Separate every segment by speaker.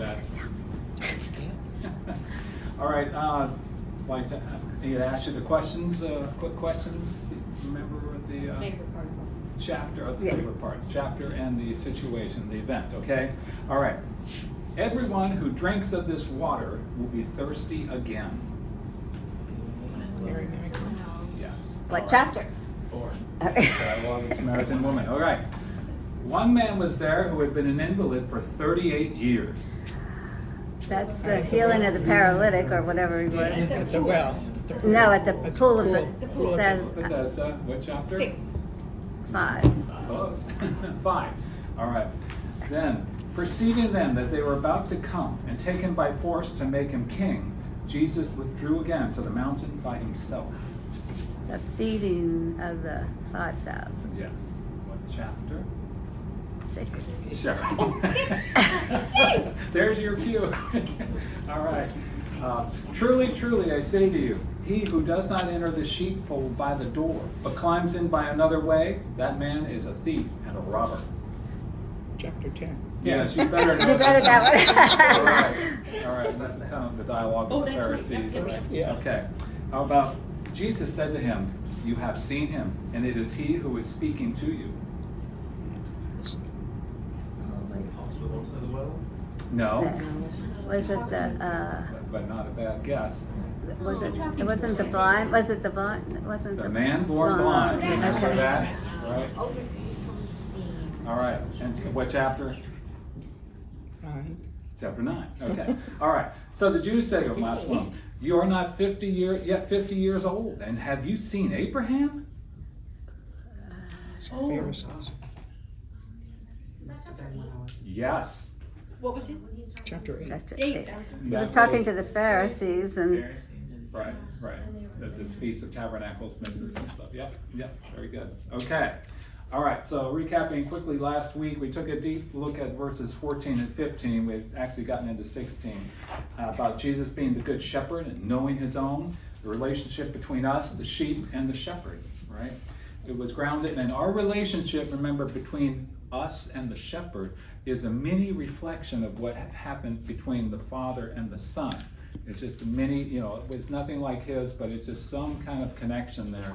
Speaker 1: that. All right. Like to ask you the questions, quick questions. Remember what the
Speaker 2: Favorite part.
Speaker 1: chapter, the favorite part, chapter and the situation, the event. Okay. All right. Everyone who drinks of this water will be thirsty again. Yes.
Speaker 3: What chapter?
Speaker 1: 4. Dialogue of the Samaritan woman. All right. One man was there who had been an invalid for 38 years.
Speaker 3: That's the healing of the paralytic or whatever he was.
Speaker 4: At the well.
Speaker 3: No, at the pool of
Speaker 1: Bethesda, what chapter?
Speaker 2: 6.
Speaker 3: 5.
Speaker 1: Close. 5. All right. Then, perceiving then that they were about to come and take him by force to make him king, Jesus withdrew again to the mountain by himself.
Speaker 3: The feeding of the 5,000.
Speaker 1: Yes. What chapter?
Speaker 3: 6.
Speaker 1: Sure. There's your cue. All right. Truly, truly, I say to you, he who does not enter the sheepfold by the door, but climbs in by another way, that man is a thief and a robber.
Speaker 4: Chapter 10.
Speaker 1: Yes, you better know.
Speaker 3: You better that
Speaker 1: All
Speaker 3: one.
Speaker 1: right. All right. Let's tell him the dialogue with the
Speaker 2: that's right.
Speaker 1: Pharisees.
Speaker 2: Yep, yep.
Speaker 4: Yeah.
Speaker 1: Okay. How about Jesus said to him, "You have seen him, and it is he who is speaking to you." No,
Speaker 3: Was it the,
Speaker 1: but not a bad guess.
Speaker 3: was it wasn't the blind, was it the blind, wasn't
Speaker 1: The
Speaker 3: the.
Speaker 1: man born blind. Remember
Speaker 3: Okay.
Speaker 1: that? Right. All right. And what chapter?
Speaker 4: 9.
Speaker 1: Chapter 9. Okay. All right. So the Jews said to him, last one, "You are not 50 years old, and have you seen Abraham?"
Speaker 4: Some Pharisees.
Speaker 1: Yes.
Speaker 2: What was it?
Speaker 4: Chapter 8.
Speaker 3: Chapter
Speaker 2: 8.
Speaker 3: 8. He was talking to the Pharisees and
Speaker 1: Right, right. There's this Feast of Tabernacles, misses and stuff. Yep, very good. Okay. All right, so recapping quickly, last week we took a deep look at verses 14 and 15. We've actually gotten into 16 about Jesus being the good shepherd and knowing his own, the relationship between us, the sheep, and the shepherd, right? It was grounded in our relationship, remember, between us and the shepherd is a mini reflection of what happened between the Father and the Son. It's just a mini, it's nothing like his, but it's just some kind of connection there.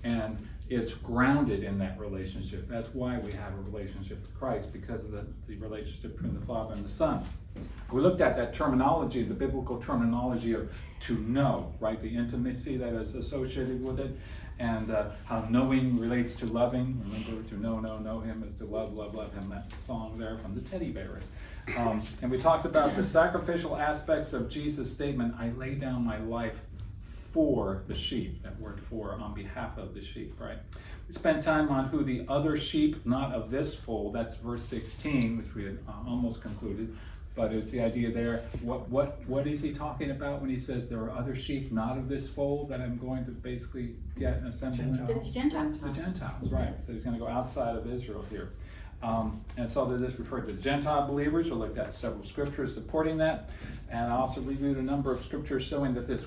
Speaker 1: And it's grounded in that relationship. That's why we have a relationship with Christ, because of the relationship between the Father and the Son. We looked at that terminology, the biblical terminology of to know, right? The intimacy that is associated with it, and how knowing relates to loving. Remember, to know him is to love him, that song there from the Teddy Bears. And we talked about the sacrificial aspects of Jesus' statement, "I lay down my life for the sheep," that word "for" on behalf of the sheep, right? We spent time on who the other sheep, not of this fold, that's verse 16, which we had almost concluded, but it's the idea there. What is he talking about when he says there are other sheep not of this fold that I'm going to basically get and assemble in?
Speaker 2: It's Gentiles.
Speaker 1: The Gentiles, right. So he's going to go outside of Israel here. And so this referred to Gentile believers. We looked at several scriptures supporting that. And I also reviewed a number of scriptures showing that this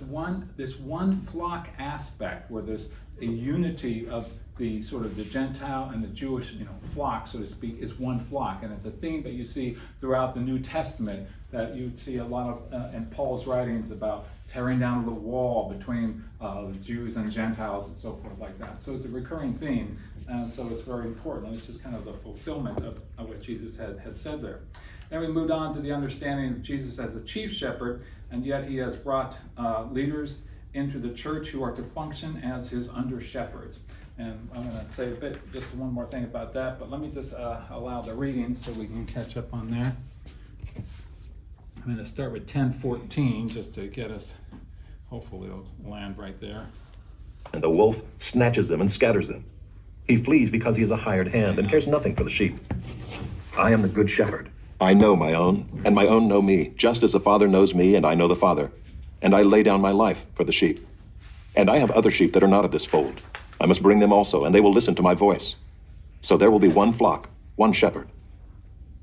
Speaker 1: one flock aspect, where there's a unity of the sort of the Gentile and the Jewish flock, so to speak, is one flock. And it's a theme that you see throughout the New Testament, that you see a lot of in Paul's writings about tearing down the wall between the Jews and Gentiles and so forth like that. So it's a recurring theme, and so it's very important. It's just kind of the fulfillment of what Jesus had said there. Then we moved on to the understanding of Jesus as a chief shepherd, and yet he has brought leaders into the church who are to function as his under shepherds. And I'm going to say just one more thing about that, but let me just allow the readings so we can catch up on there. I'm going to start with 10:14 just to get us, hopefully it'll land right there.
Speaker 5: And the wolf snatches them and scatters them. He flees because he is a hired hand and cares nothing for the sheep. I am the good shepherd. I know my own, and my own know me, just as the Father knows me, and I know the Father. And I lay down my life for the sheep. And I have other sheep that are not of this fold. I must bring them also, and they will listen to my voice. So there will be one flock, one shepherd.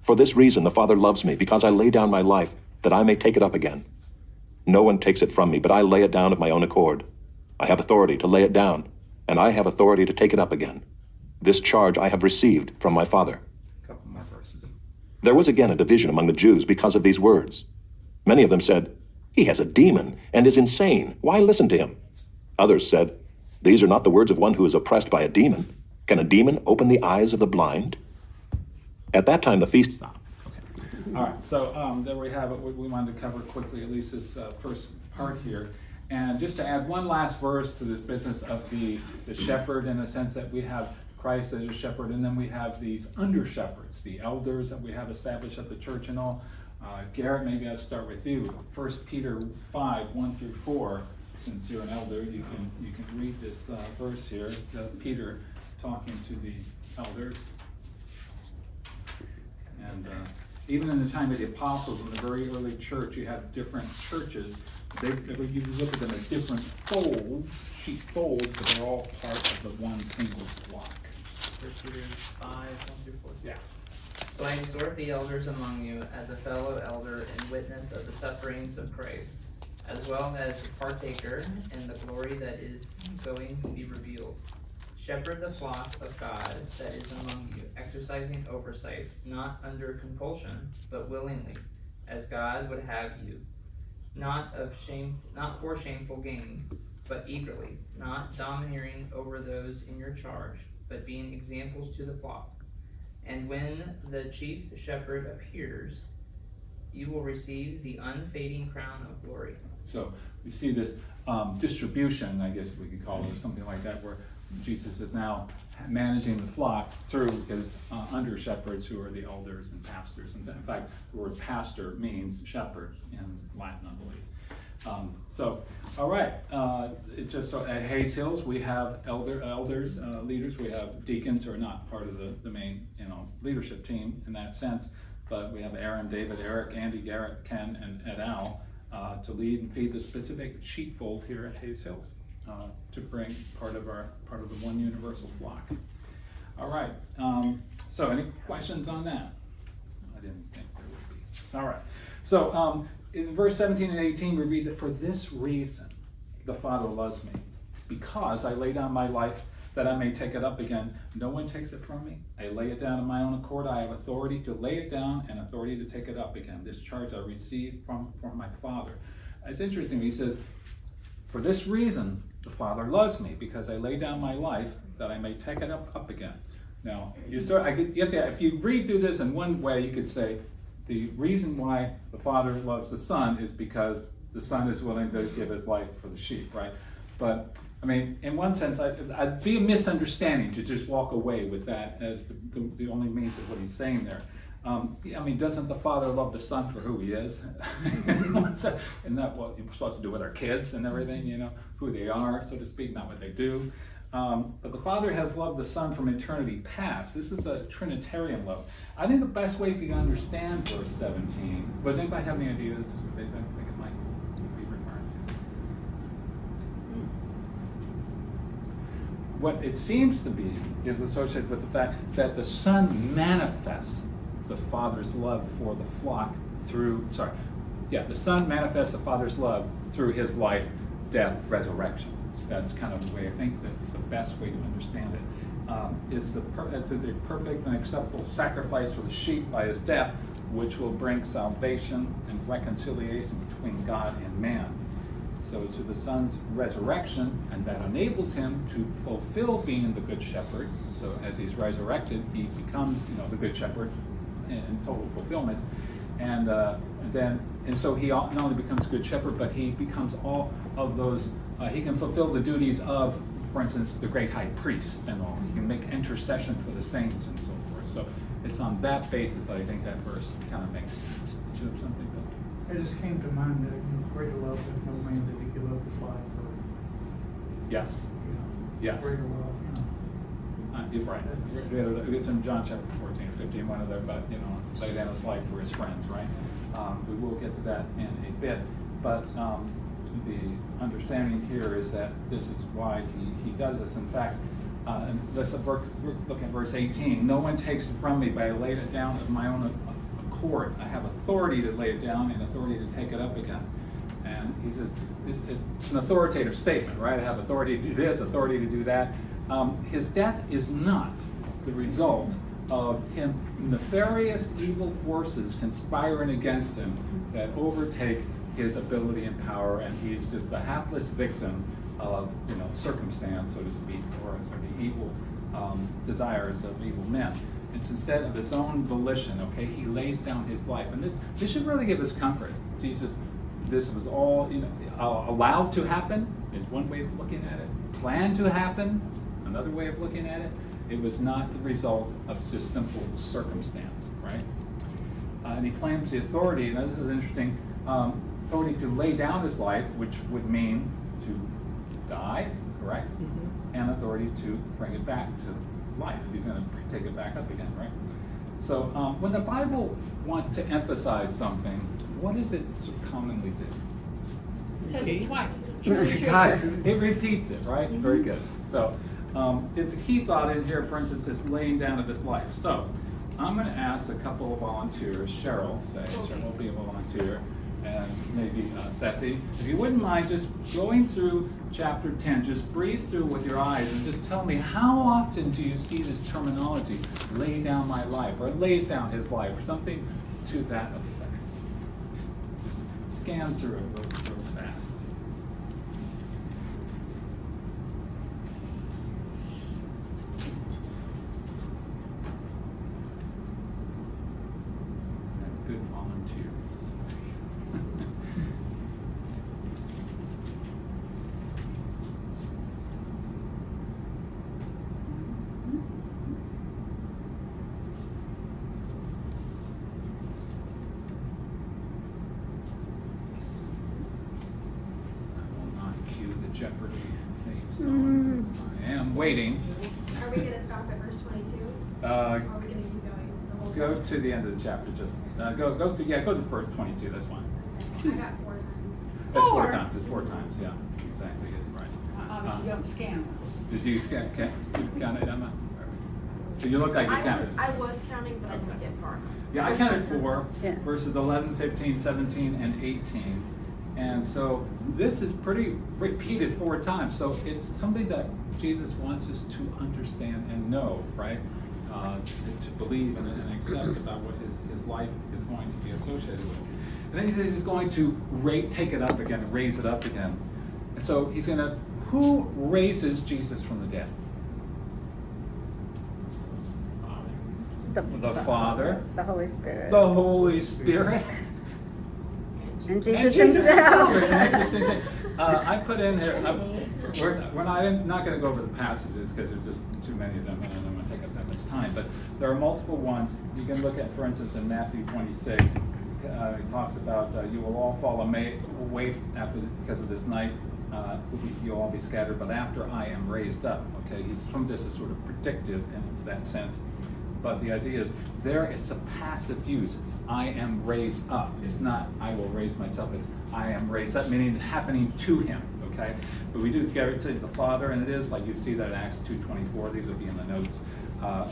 Speaker 5: For this reason the Father loves me, because I lay down my life, that I may take it up again. No one takes it from me, but I lay it down of my own accord. I have authority to lay it down, and I have authority to take it up again. This charge I have received from my Father.
Speaker 1: A couple more verses.
Speaker 5: There was again a division among the Jews because of these words. Many of them said, "He has a demon and is insane. Why listen to him?" Others said, "These are not the words of one who is oppressed by a demon. Can a demon open the eyes of the blind?" At that time the feast...
Speaker 1: Stop. Okay. All right, so there we have it. We wanted to cover quickly, at least this first part here. And just to add one last verse to this business of the shepherd, in the sense that we have Christ as a shepherd, and then we have these under shepherds, the elders that we have established at the church and all. Garrett, maybe I'll start with you. 1 Peter 5, 1 through 4. Since you're an elder, you can read this verse here. Peter talking to the elders. And even in the time of the apostles, in the very early church, you have different churches. You look at them as different folds, sheep folds, but they're all part of the one single flock.
Speaker 2: 1 Peter 5, 1 through 4.
Speaker 1: Yeah.
Speaker 2: So I exhort the elders among you as a fellow elder and witness of the sufferings of Christ, as well as a partaker in the glory that is going to be revealed. Shepherd the flock of God that is among you, exercising oversight, not under compulsion, but willingly, as God would have you, not for shameful gain, but eagerly, not domineering over those in your charge, but being examples to the flock. And when the chief shepherd appears, you will receive the unfading crown of glory.
Speaker 1: So we see this distribution, I guess we could call it, or something like that, where Jesus is now managing the flock through his under shepherds, who are the elders and pastors. And in fact, the word pastor means shepherd in Latin, I believe. All right. It's just so at Hayes Hills we have elders, leaders. We have deacons who are not part of the main, leadership team in that sense, but we have Aaron, David, Eric, Andy, Garrett, Ken, and Al to lead and feed the specific sheepfold here at Hayes Hills, to bring part of the one universal flock. All right. So any questions on that? I didn't think there would be. All right. So in verse 17 and 18, we read that for this reason the Father loves me, because I lay down my life that I may take it up again. No one takes it from me. I lay it down of my own accord. I have authority to lay it down and authority to take it up again. This charge I received from my Father. It's interesting. He says, for this reason the Father loves me, because I lay down my life that I may take it up again. Now, if you read through this in one way, you could say, the reason why the Father loves the Son is because the Son is willing to give his life for the sheep, right? But, I mean, in one sense, I'd be a misunderstanding to just walk away with that as the only means of what he's saying there. Doesn't the Father love the Son for who he is? Isn't that what you're supposed to do with our kids and everything, who they are, so to speak, not what they do? But the Father has loved the Son from eternity past. This is a Trinitarian love. I think the best way we can understand verse 17, does anybody have any ideas what they think it might be referring to? What it seems to be is associated with the fact that the Son manifests the Father's love for the flock the Son manifests the Father's love through his life, death, resurrection. That's kind of the way I think that's the best way to understand it. It's the perfect and acceptable sacrifice for the sheep by his death, which will bring salvation and reconciliation between God and man. So it's through the Son's resurrection, and that enables him to fulfill being the good shepherd. So as he's resurrected, he becomes, the good shepherd in total fulfillment. And so he not only becomes good shepherd, but he becomes all of those. He can fulfill the duties of, for instance, the great high priest and all. He can make intercession for the saints and so forth. So it's on that basis that I think that verse kind of makes sense. Did you have something, Bill?
Speaker 6: It just came to mind that greater love than no man that he give up his life for.
Speaker 1: Yes. Yes.
Speaker 6: Greater love,
Speaker 1: You're right. It's in John chapter 14 or 15, one of them, but lay down his life for his friends, right? We will get to that in a bit, but the understanding here is that this is why he does this. In fact, let's look at verse 18. No one takes it from me, but I laid it down of my own accord. I have authority to lay it down and authority to take it up again. And he says, it's an authoritative statement, right? I have authority to do this, authority to do that. His death is not the result of him, nefarious evil forces conspiring against him that overtake his ability and power, and he's just a hapless victim of, circumstance, so to speak, or the evil desires of evil men. It's instead of his own volition, okay, he lays down his life. And this should really give us comfort. Jesus, this was all, allowed to happen, is one way of looking at it. Planned to happen, another way of looking at it. It was not the result of just simple circumstance, right? And he claims the authority, and this is interesting, authority to lay down his life, which would mean to die, correct?
Speaker 4: Mm-hmm.
Speaker 1: And authority to bring it back to life. He's going to take it back up again, right? So when the Bible wants to emphasize something, what does it so commonly do?
Speaker 7: It says it twice.
Speaker 1: It repeats it, right?
Speaker 4: Mm-hmm.
Speaker 1: Very good. So it's a key thought in here, for instance, is laying down of his life. So I'm going to ask a couple of volunteers. Cheryl will be a volunteer, and maybe Sethi. If you wouldn't mind just going through chapter 10, just breeze through with your eyes and just tell me, how often do you see this terminology, lay down my life, or lays down his life, or something to that effect? Just scan through it real fast. Good volunteers. I will not cue the Jeopardy theme song. I am waiting.
Speaker 8: Are we gonna stop at verse 22?
Speaker 1: Uh,
Speaker 8: Or are we gonna keep going the whole
Speaker 1: Go
Speaker 8: time?
Speaker 1: to the end of the chapter. Just go to verse 22. That's fine.
Speaker 8: I got 4 times.
Speaker 1: That's four
Speaker 7: Four?
Speaker 1: times. It's 4 times. Yeah, exactly. Is right.
Speaker 7: Obviously, you don't scan.
Speaker 1: Did you count it, Emma? Did you look like you counted?
Speaker 8: I was counting, but I didn't get far.
Speaker 1: Yeah, I counted 4,
Speaker 3: Yeah.
Speaker 1: verses 11, 15, 17, and 18. And so this is pretty repeated 4 times. So it's something that Jesus wants us to understand and know, right? To believe and accept about what his life is going to be associated with. And then he says he's going to take it up again, raise it up again. And so he's going to, who raises Jesus from the dead? The Father.
Speaker 3: The Holy Spirit.
Speaker 1: The Holy Spirit.
Speaker 3: And Jesus
Speaker 1: And Jesus himself.
Speaker 3: himself.
Speaker 1: It's an interesting thing. I put in here, I'm not going to go over the passages because there's just too many of them and I don't want to take up that much time. But there are multiple ones. You can look at, for instance, in Matthew 26, he talks about you will all fall away because of this night. You'll all be scattered, but after I am raised up. Okay, some of this is sort of predictive in that sense. But the idea is there it's a passive use. I am raised up. It's not I will raise myself. It's I am raised up, meaning it's happening to him. Okay, but we do get it to the Father, and it is like you see that in Acts 2:24. These will be in the notes.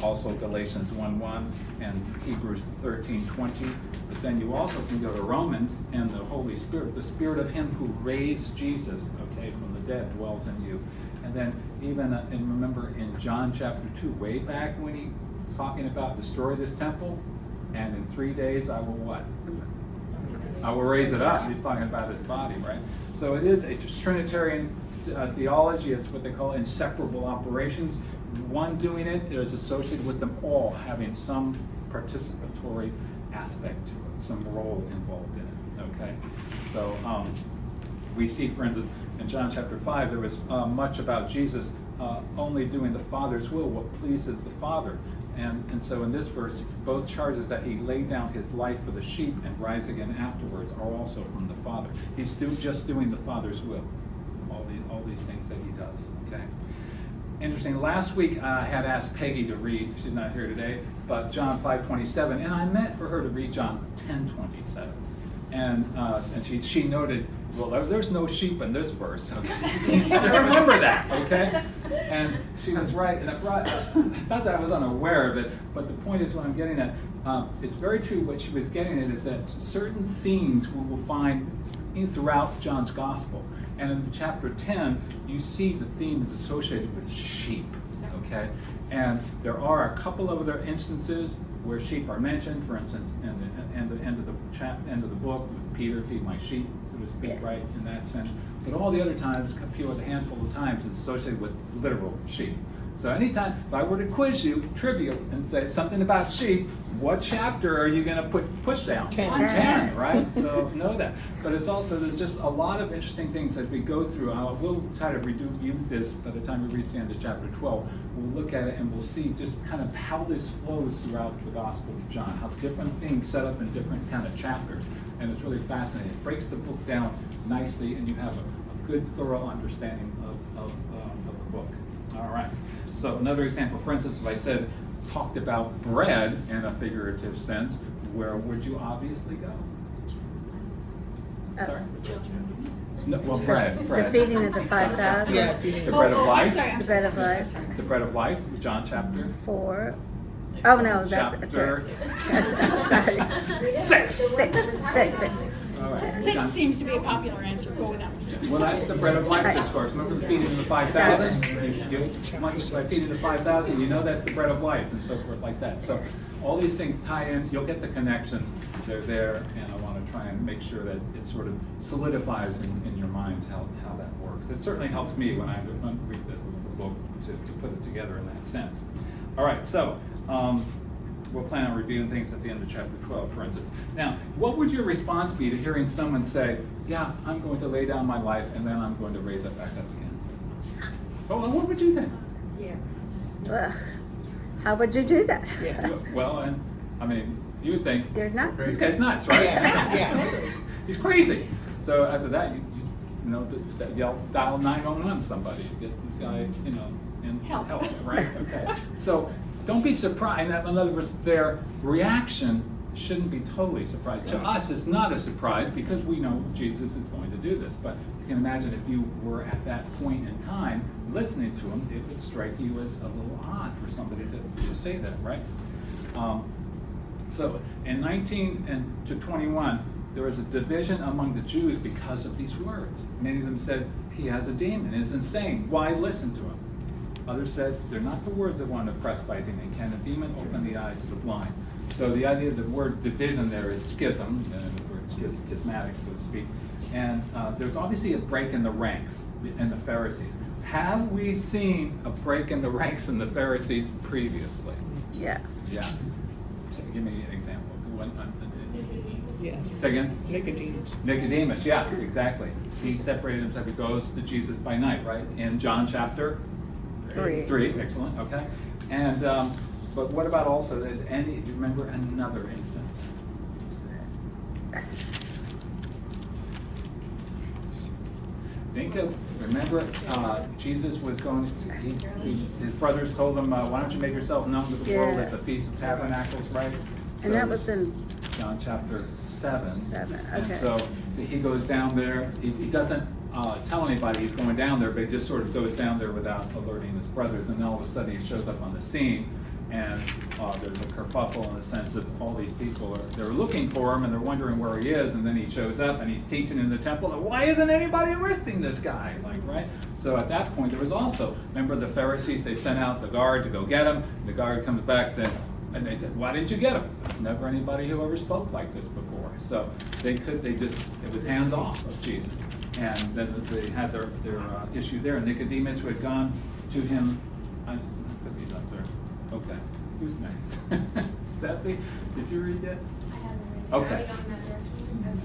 Speaker 1: Also Galatians 1:1 and Hebrews 13:20. But then you also can go to Romans, and the Holy Spirit, the Spirit of Him who raised Jesus, okay, from the dead, dwells in you. And then even and remember in John chapter 2, way back when he was talking about destroy this temple, and in 3 days I will what? I will raise it up. He's talking about his body, right? So it is a Trinitarian theology. It's what they call inseparable operations. One doing it is associated with them all having some participatory aspect to it, some role involved in it. Okay, so we see, for instance, in John chapter 5, there was much about Jesus only doing the Father's will, what pleases the Father. And so in this verse, both charges that he laid down his life for the sheep and rise again afterwards are also from the Father. He's just doing the Father's will, all these things that he does, okay? Interesting, last week I had asked Peggy to read, she's not here today, but John 5:27, and I meant for her to read John 10:27. And she noted, well, there's no sheep in this verse, okay? I remember that, okay? And she was right, and I thought that I was unaware of it, but the point is what I'm getting at, it's very true what she was getting at is that certain themes we will find throughout John's gospel. And in chapter 10, you see the theme is associated with sheep, okay? And there are a couple of other instances where sheep are mentioned, for instance, in the end of the book, with Peter, feed my sheep, so to speak,
Speaker 3: Yeah.
Speaker 1: right, in that sense. But all the other times, a few other handful of times, it's associated with literal sheep. So anytime, if I were to quiz you, trivia, and say something about sheep, what chapter are you gonna put down?
Speaker 4: 10.
Speaker 1: 10, right? So know that. But it's also, there's just a lot of interesting things that we go through. We'll try to review this by the time we reach the end of chapter 12. We'll look at it and we'll see just kind of how this flows throughout the Gospel of John, how different things set up in different kind of chapters. And it's really fascinating. It breaks the book down nicely, and you have a good, thorough understanding of the book. All right. So another example, for instance, if I said, talked about bread in a figurative sense, where would you obviously go? Sorry? No, well, bread.
Speaker 3: The feeding of the 5,000.
Speaker 4: Yeah,
Speaker 1: The bread of
Speaker 8: I'm
Speaker 1: life.
Speaker 8: sorry, I'm
Speaker 3: The bread of life.
Speaker 1: The bread of life, John chapter
Speaker 3: 4. Oh, no, that's
Speaker 1: Chapter-
Speaker 3: sorry.
Speaker 1: Six.
Speaker 3: Six.
Speaker 1: All right.
Speaker 7: Six
Speaker 1: John-
Speaker 7: seems to be a popular answer, go with that one.
Speaker 1: Well, the bread of life discourse. Remember the feeding of the 5,000? By feeding the 5,000, you know that's the bread of life, and so forth like that. So all these things tie in. You'll get the connections. They're there, and I want to try and make sure that it sort of solidifies in your minds how that works. It certainly helps me when I read the book to put it together in that sense. All right, so we'll plan on reviewing things at the end of chapter 12, for instance. Now, what would your response be to hearing someone say, yeah, I'm going to lay down my life and then I'm going to raise it back up again? Well, what would you think?
Speaker 7: Yeah.
Speaker 3: Well, how would you do that?
Speaker 4: Yeah.
Speaker 1: Well, and I mean, you would think,
Speaker 3: You're nuts.
Speaker 1: this guy's nuts, right?
Speaker 4: Yeah.
Speaker 1: He's crazy. So after that, you yell, dial 911 to somebody, get this guy, in
Speaker 7: Help.
Speaker 1: right? Okay. So don't be surprised. In other words, their reaction shouldn't be totally surprised. To us, it's not a surprise because we know Jesus is going to do this. But you can imagine if you were at that point in time listening to him, it would strike you as a little odd for somebody to say that, right? So in 19 and to 21, there was a division among the Jews because of these words. Many of them said, he has a demon, it's insane, why listen to him? Others said, they're not the words of one oppressed by a demon. Can a demon open the eyes of the blind? So the idea of the word division there is schism, the word schismatic, so to speak. And there's obviously a break in the ranks in the Pharisees. Have we seen a break in the ranks in the Pharisees previously?
Speaker 3: Yeah.
Speaker 1: Yes. So give me an example.
Speaker 4: Yes.
Speaker 1: Say again?
Speaker 4: Nicodemus.
Speaker 1: Nicodemus, yes, exactly. He separated himself. He goes to Jesus by night, right? In John chapter 3. Excellent. Okay. And but what about also? Do you remember another instance? Think of, remember, Jesus was going, his brothers told him, why don't you make yourself known to the world at the Feast of Tabernacles, right?
Speaker 3: And that was in
Speaker 1: John chapter 7.
Speaker 3: 7,
Speaker 1: And
Speaker 3: okay.
Speaker 1: so he goes down there, he doesn't tell anybody he's going down there, but he just sort of goes down there without alerting his brothers, and then all of a sudden he shows up on the scene, and there's a kerfuffle in the sense that all these people they're looking for him and they're wondering where he is, and then he shows up and he's teaching in the temple, and why isn't anybody arresting this guy? Right? So at that point there was also, remember the Pharisees, they sent out the guard to go get him, the guard comes back saying, and they said, why didn't you get him? There's never anybody who ever spoke like this before. So it was hands off of Jesus. And then they had their issue there. Nicodemus, who had gone to him, I put these up there. Okay, who's next? Sethy, did you read that?
Speaker 8: I haven't read it.
Speaker 1: Okay.
Speaker 8: Are we going that direction?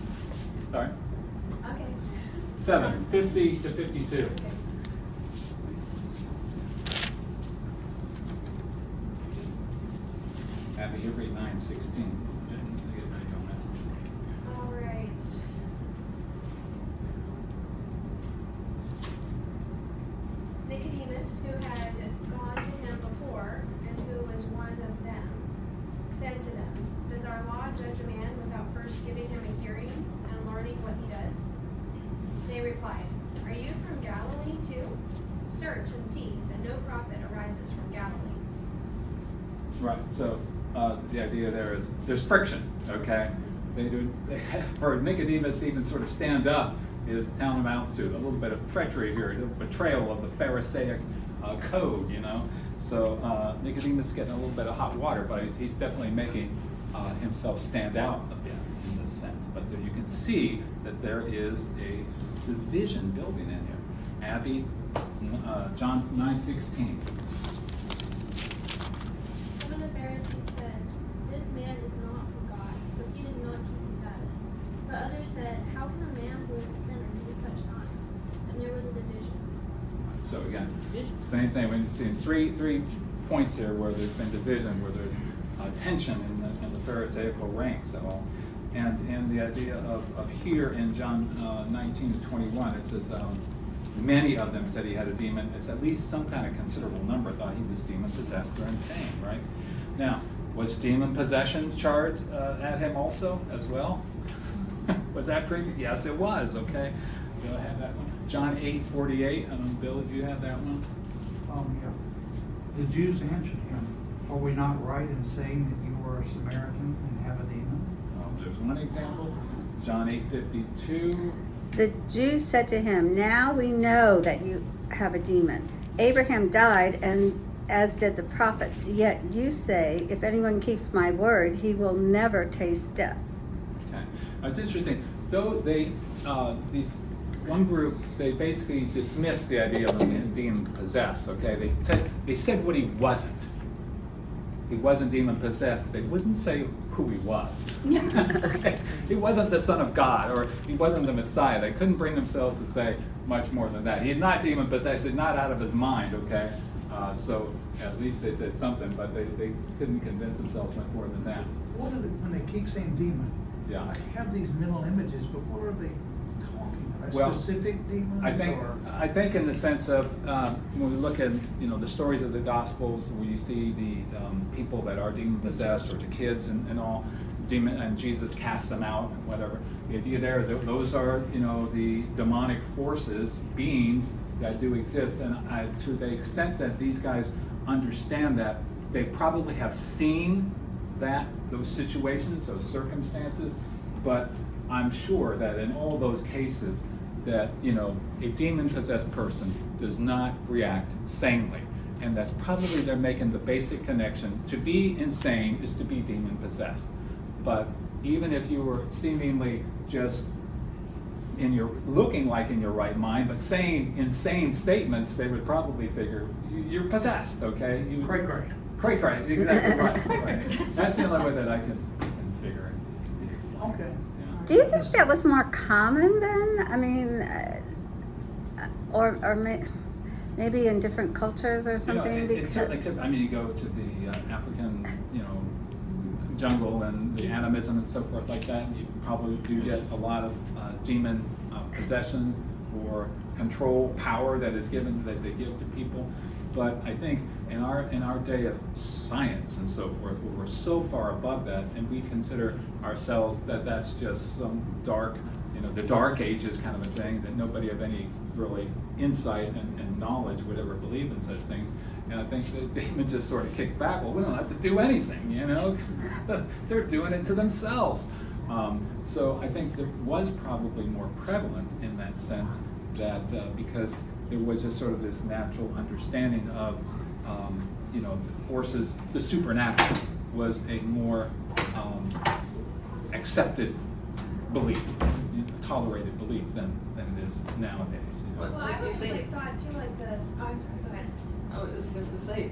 Speaker 1: Sorry?
Speaker 8: Okay.
Speaker 1: 7, 50 to 52.
Speaker 8: Okay.
Speaker 1: Abby, you read 9:16.
Speaker 8: All right. Nicodemus, who had gone to him before, and who was one of them, said to them, does our law judge a man without first giving him a hearing and learning what he does? They replied, are you from Galilee too? Search and see that no prophet arises from Galilee.
Speaker 1: Right, so the idea there is there's friction, okay? For Nicodemus to even sort of stand up is tantamount to a little bit of treachery here, a betrayal of the Pharisaic code, you know. So Nicodemus is getting a little bit of hot water, but he's definitely making himself stand out a bit in this sense. But there you can see that there is a division building in here. Abby, John 9:16.
Speaker 8: Some of the Pharisees said, "This man is not from God, for he does not keep the Sabbath." But others said, "How can a man who is a sinner do such signs?" And there was a division.
Speaker 1: So again, same thing. We see in three points here where there's been division, where there's tension in the Pharisaical ranks at all. And the idea of here in John 19:21, it says, many of them said he had a demon. It's at least some kind of considerable number thought he was demon possessed or insane, right? Now, was demon possession charged at him also as well? Was that previous? Yes, it was. Okay, do I have that one? John 8:48. Bill, do you have that one?
Speaker 6: Yeah. The Jews answered him, "Are we not right in saying that you are a Samaritan and have a demon?"
Speaker 1: There's one example. John 8:52.
Speaker 3: The Jews said to him, "Now we know that you have a demon. Abraham died, and as did the prophets. Yet you say, if anyone keeps my word, he will never taste death."
Speaker 1: Okay, it's interesting. Though these one group, they basically dismissed the idea of him being possessed. Okay, they said what he wasn't. He wasn't demon possessed. They wouldn't say who he was. He wasn't the Son of God, or he wasn't the Messiah. They couldn't bring themselves to say much more than that. He's not demon possessed. He's not out of his mind. Okay, so at least they said something, but they couldn't convince themselves much more than that.
Speaker 6: What are when they keep saying demon?
Speaker 1: Yeah.
Speaker 6: I have these mental images, but what are they talking about?
Speaker 1: Well,
Speaker 6: Specific demons?
Speaker 1: I think in the sense of when we look at the stories of the Gospels, where you see these people that are demon possessed, or the kids and all, and Jesus casts them out and whatever. The idea there, those are the demonic forces, beings that do exist, and to the extent that these guys understand that, they probably have seen those situations, those circumstances, but I'm sure that in all those cases that, a demon-possessed person does not react sanely. And that's probably they're making the basic connection. To be insane is to be demon-possessed. But even if you were seemingly just looking like in your right mind, but saying insane statements, they would probably figure you're possessed, okay?
Speaker 6: Cray.
Speaker 1: Exactly right. That's the only way that I can figure it.
Speaker 6: Okay.
Speaker 3: Do you think that was more common then? I mean, maybe in different cultures or something?
Speaker 1: It certainly could. I mean, you go to the African, jungle and the animism and so forth like that, you probably do get a lot of demon possession or control power that is given, that they give to people. But I think in our day of science and so forth, where we're so far above that, and we consider ourselves that's just some dark, the dark ages kind of a thing, that nobody of any really insight and knowledge would ever believe in such things. And I think that demons just sort of kick back. Well, we don't have to do anything, They're doing it to themselves. So I think that was probably more prevalent in that sense, that because there was just sort of this natural understanding of, forces, the supernatural was a more accepted belief, tolerated belief than it is nowadays.
Speaker 8: Well, I was thought too, I'm sorry, go ahead.
Speaker 4: I was going to say,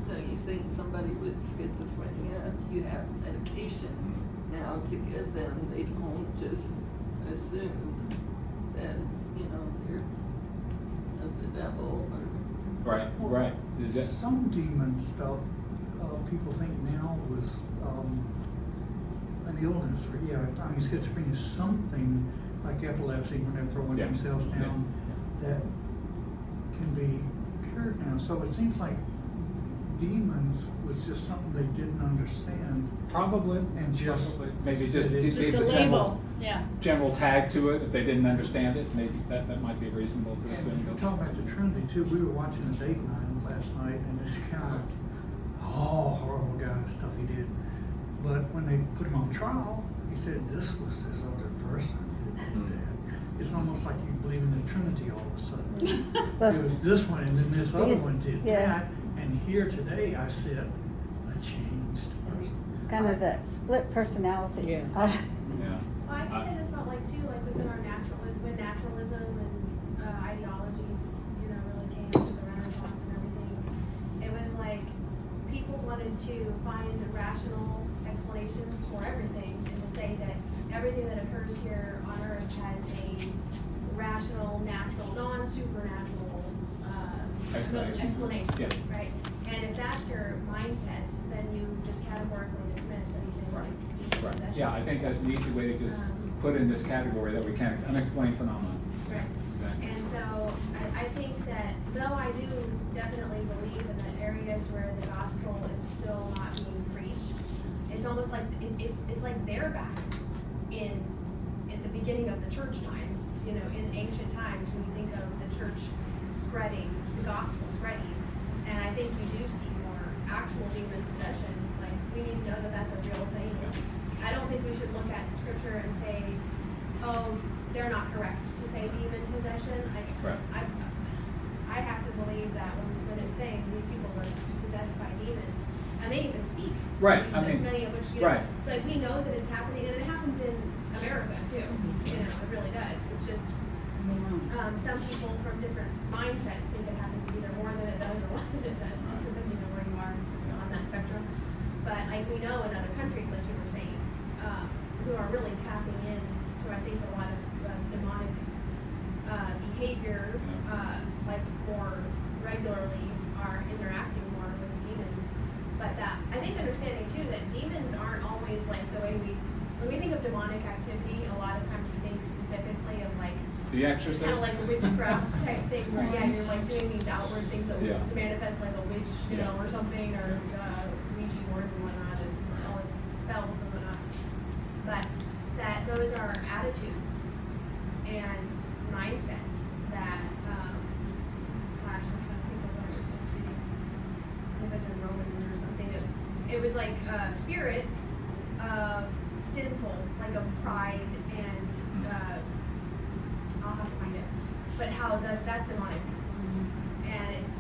Speaker 4: don't you think somebody with schizophrenia, you have medication now to give them, they don't just assume that, they're of the devil or...
Speaker 1: Right.
Speaker 6: Some demon stuff people think now was an illness, or schizophrenia is something like epilepsy when they're throwing themselves down that can be cured now. So it seems like demons was just something they didn't understand.
Speaker 1: Probably.
Speaker 6: And just
Speaker 1: maybe just
Speaker 7: Just
Speaker 1: gave
Speaker 7: a
Speaker 1: the
Speaker 7: label,
Speaker 1: general tag to it if they didn't understand it. Maybe that might be reasonable to assume.
Speaker 6: And talking about the Trinity too, we were watching a Dateline last night, and this guy, horrible guy, stuff he did. But when they put him on trial, he said this was this other person that did that. It's almost like you believe in the Trinity all of a sudden. It
Speaker 3: Well,
Speaker 6: was this one and then this other
Speaker 3: Yes,
Speaker 6: one did
Speaker 3: yeah.
Speaker 6: that. And here today I sit a changed person.
Speaker 3: kind of the split personalities.
Speaker 9: Yeah.
Speaker 1: Yeah.
Speaker 8: Well, I guess I just felt like too, like within our when naturalism and ideologies, you know, really came to the Renaissance and everything, it was like people wanted to find rational explanations for everything and to say that everything that occurs here on earth has a rational, natural, non-supernatural explanation,
Speaker 1: Yeah.
Speaker 8: right? And if that's your mindset, then you just categorically dismiss anything like demon
Speaker 1: Right.
Speaker 8: possession.
Speaker 1: Yeah, I think that's an easy way to just put in this category that we can't, unexplained phenomenon.
Speaker 8: Right.
Speaker 1: Exactly.
Speaker 8: And so I think that though I do definitely believe in the areas where the gospel is still not being preached, it's almost like it's like they're back at the beginning of the church times, you know, in ancient times when you think of the church spreading, the gospel spreading. And I think you do see more actual demon possession. Like we need to know that that's a real thing. I don't think we should look at scripture and say, oh, they're not correct to say demon possession.
Speaker 1: Right.
Speaker 8: I have to believe that when it's saying these people were possessed by demons, and they even speak.
Speaker 1: Right,
Speaker 8: Jesus,
Speaker 1: I mean,
Speaker 8: many of which, you know,
Speaker 1: right.
Speaker 8: so like we know that it's happening, and it happens in America too. You know, it really does. It's just some people from different mindsets think it happens either more than it does or less than it does, just depending on where you are on that spectrum. But like we know in other countries, like you were saying, who are really tapping in to I think a lot of demonic behavior, like more regularly are interacting more with demons. But that I think understanding too that demons aren't always like the way when we think of demonic activity, a lot of times we think specifically of like
Speaker 1: The Exorcist.
Speaker 8: kind of like witchcraft type thing where yeah, you're like doing these outward things that
Speaker 1: Yeah.
Speaker 8: manifest like a witch, you know, or something, or Ouija boards and whatnot, and all this spells and whatnot. But that those are attitudes and mindsets that gosh, I'm trying to think of what I was just reading. I think it was in Romans or something. It was like spirits of sinful, like of pride and I'll have to find it. But how that's demonic.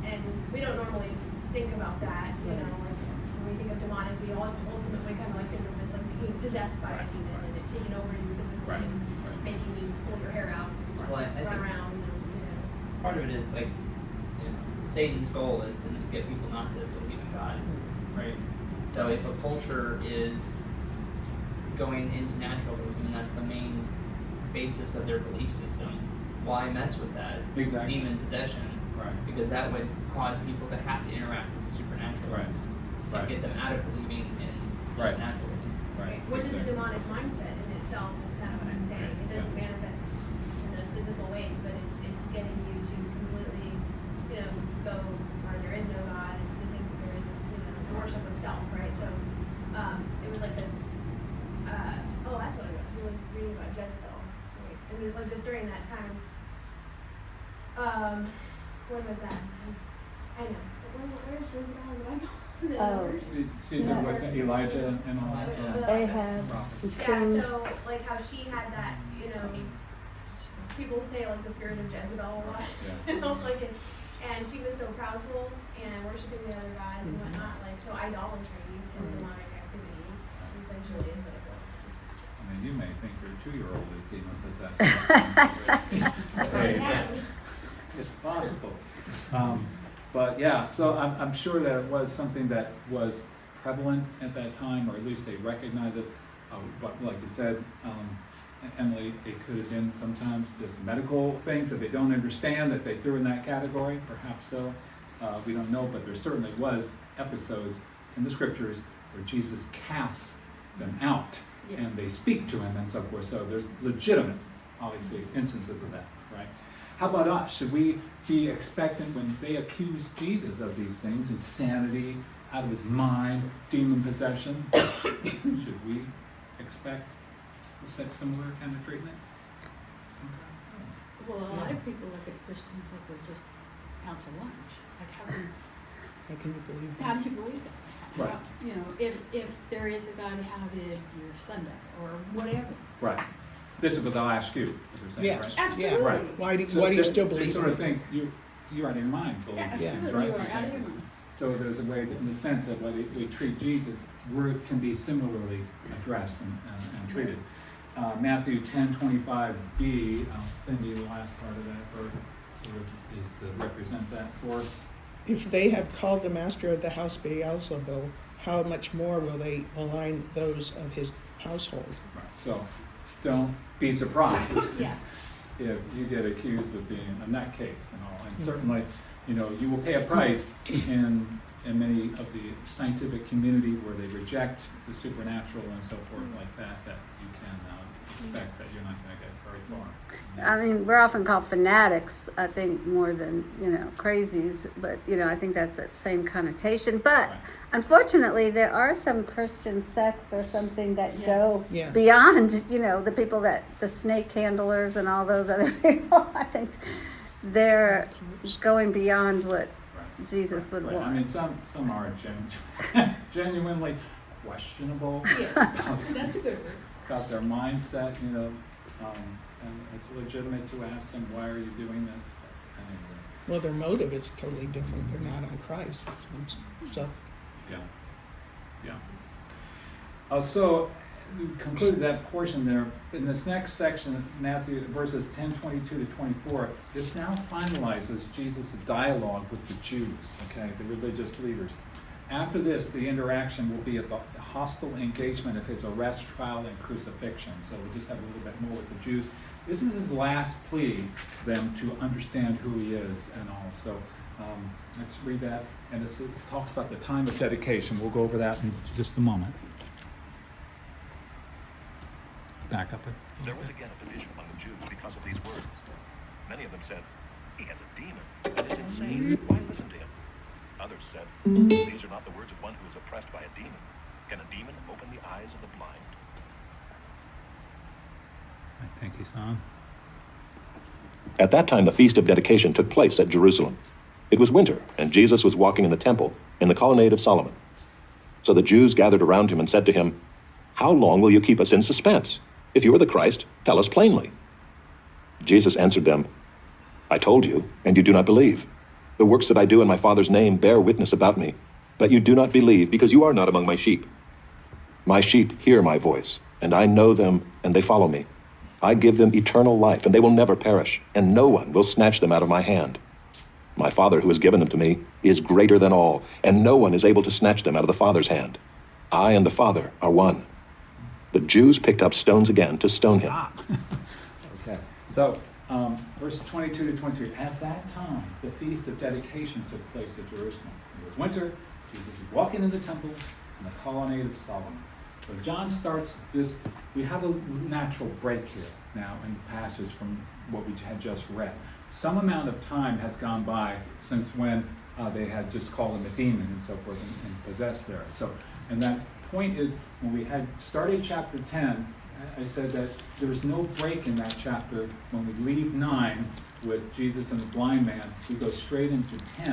Speaker 8: And we don't normally think about that, you know, like when we think of demonic, we ultimately kind of like think of this like being possessed by a demon and it taking over you physically
Speaker 1: Right.
Speaker 8: and making you pull your hair out,
Speaker 2: Well, I
Speaker 8: run
Speaker 2: think
Speaker 8: around, you know.
Speaker 2: part of it is like, you know, Satan's goal is to get people not to believe in God, right? So if a culture is going into naturalism and that's the main basis of their belief system, why mess with that?
Speaker 1: Exactly.
Speaker 2: Demon possession.
Speaker 1: Right.
Speaker 2: Because that would cause people to have to interact with the supernatural.
Speaker 1: Right.
Speaker 2: To
Speaker 1: Right.
Speaker 2: get them out of believing in just
Speaker 1: Right.
Speaker 2: naturalism.
Speaker 1: Right.
Speaker 8: Which is a
Speaker 1: Exactly.
Speaker 8: demonic mindset in itself, is kind of what I'm saying. It doesn't manifest in those physical ways, but it's getting you to completely, you know, go where there is no God and to think that there is, you know, the worship of self, right? So, it was like that's what I was really reading about Jezebel. Right? I mean, like just during that time, when was that? I know. Where's Jezebel in the Bible? Was it
Speaker 3: Oh.
Speaker 8: Numbers?
Speaker 1: She's in with Elijah and all that.
Speaker 3: Ahab,
Speaker 1: Prophets.
Speaker 3: the
Speaker 8: Yeah,
Speaker 3: kings.
Speaker 8: so like how she had that, you know, people say like the spirit of Jezebel a lot.
Speaker 1: Yeah.
Speaker 8: You know, like and she was so proudful and worshiping the other gods and whatnot. Like so, idolatry is demonic activity. Essentially, is what it was.
Speaker 1: I mean, you may think your 2-year-old is demon possessed. Hey, it's possible. But yeah, so I'm sure that it was something that was prevalent at that time, or at least they recognized it. But like you said, Emily, it could have been sometimes just medical things that they don't understand that they threw in that category, perhaps so. We don't know, but there certainly was episodes in the scriptures where Jesus casts them out and they speak to him and so forth. So there's legitimate, obviously, instances of that, right? How about us? Should we be expectant when they accuse Jesus of these things, insanity, out of his mind, demon possession? Should we expect such similar kind of treatment? Sometimes.
Speaker 7: Well, a lot of people look at Christians like we're just out to lunch. Like how can you believe that?
Speaker 1: Right.
Speaker 7: How- you know, if there is a God, how did your Sunday or whatever?
Speaker 1: Right. this is what they'll ask you, what they're saying,
Speaker 9: Yes.
Speaker 1: right?
Speaker 7: Absolutely.
Speaker 1: Right.
Speaker 9: Why do
Speaker 1: So
Speaker 9: you
Speaker 1: they-
Speaker 9: still
Speaker 1: They
Speaker 9: believe
Speaker 1: sort of
Speaker 9: him?
Speaker 1: think you're out of your mind believing
Speaker 7: Yeah,
Speaker 1: these things,
Speaker 7: absolutely,
Speaker 1: right?
Speaker 7: you are out of your mind.
Speaker 1: So there's a way, in the sense that when we treat Jesus, can be similarly addressed and treated. Matthew 10:25b, I'll send you the last part of that verse, sort of is to represent that for us.
Speaker 9: If they have called the master of the house Beelzebul, how much more will they malign those of his household?
Speaker 1: Right. So don't be surprised
Speaker 7: Yeah.
Speaker 1: if you get accused of being a nutcase and all. And certainly, you will pay a price in many of the scientific community where they reject the supernatural and so forth like that you can expect that you're not going to get very far.
Speaker 3: I mean, we're often called fanatics, I think, more than, crazies, but, I think that's that same connotation. But
Speaker 1: Right.
Speaker 3: unfortunately, there are some Christian sects or something that go
Speaker 9: Yeah.
Speaker 3: beyond, the people the snake handlers and all those other people. I think they're going beyond what
Speaker 1: Right.
Speaker 3: Jesus would
Speaker 1: Right.
Speaker 3: want.
Speaker 1: I mean, some are genuinely questionable
Speaker 7: Yes, that's a good word.
Speaker 1: about their mindset, and it's legitimate to ask them, why are you doing this? But anyway,
Speaker 9: Well, their motive is totally different. They're not on Christ. So,
Speaker 1: yeah. So we concluded that portion there. In this next section, Matthew verses 10:22 to 24, this now finalizes Jesus' dialogue with the Jews, okay, the religious leaders. After this, the interaction will be at the hostile engagement of his arrest, trial, and crucifixion. So we just have a little bit more with the Jews. This is his last plea to them to understand who he is and all. So let's read that. And it talks about the time of dedication. We'll go over that in just a moment. Back up it.
Speaker 5: There was again a division among the Jews because of these words. Many of them said, "He has a demon and is insane. Why listen to him?" Others said, "These are not the words of one who is oppressed by a demon. Can a demon open the eyes of the blind?"
Speaker 1: I think he's on.
Speaker 5: At that time, the Feast of Dedication took place at Jerusalem. It was winter, and Jesus was walking in the temple in the colonnade of Solomon. So the Jews gathered around him and said to him, "How long will you keep us in suspense? If you are the Christ, tell us plainly." Jesus answered them, "I told you, and you do not believe. The works that I do in my Father's name bear witness about me, but you do not believe because you are not among my sheep. My sheep hear my voice, and I know them, and they follow me. I give them eternal life, and they will never perish, and no one will snatch them out of my hand. My Father who has given them to me is greater than all, and no one is able to snatch them out of the Father's hand. I and the Father are one." The Jews picked up stones again to stone him.
Speaker 1: Okay. So, verses 22 to 23. At that time, the Feast of Dedication took place at Jerusalem. It was winter. Jesus was walking in the temple in the colonnade of Solomon. So John starts this. We have a natural break here now in the passage from what we had just read. Some amount of time has gone by since when they had just called him a demon and so forth and possessed there. So, and that point is, when we had started chapter 10, I said that there was no break in that chapter. When we leave 9 with Jesus and the blind man, we go straight into 10,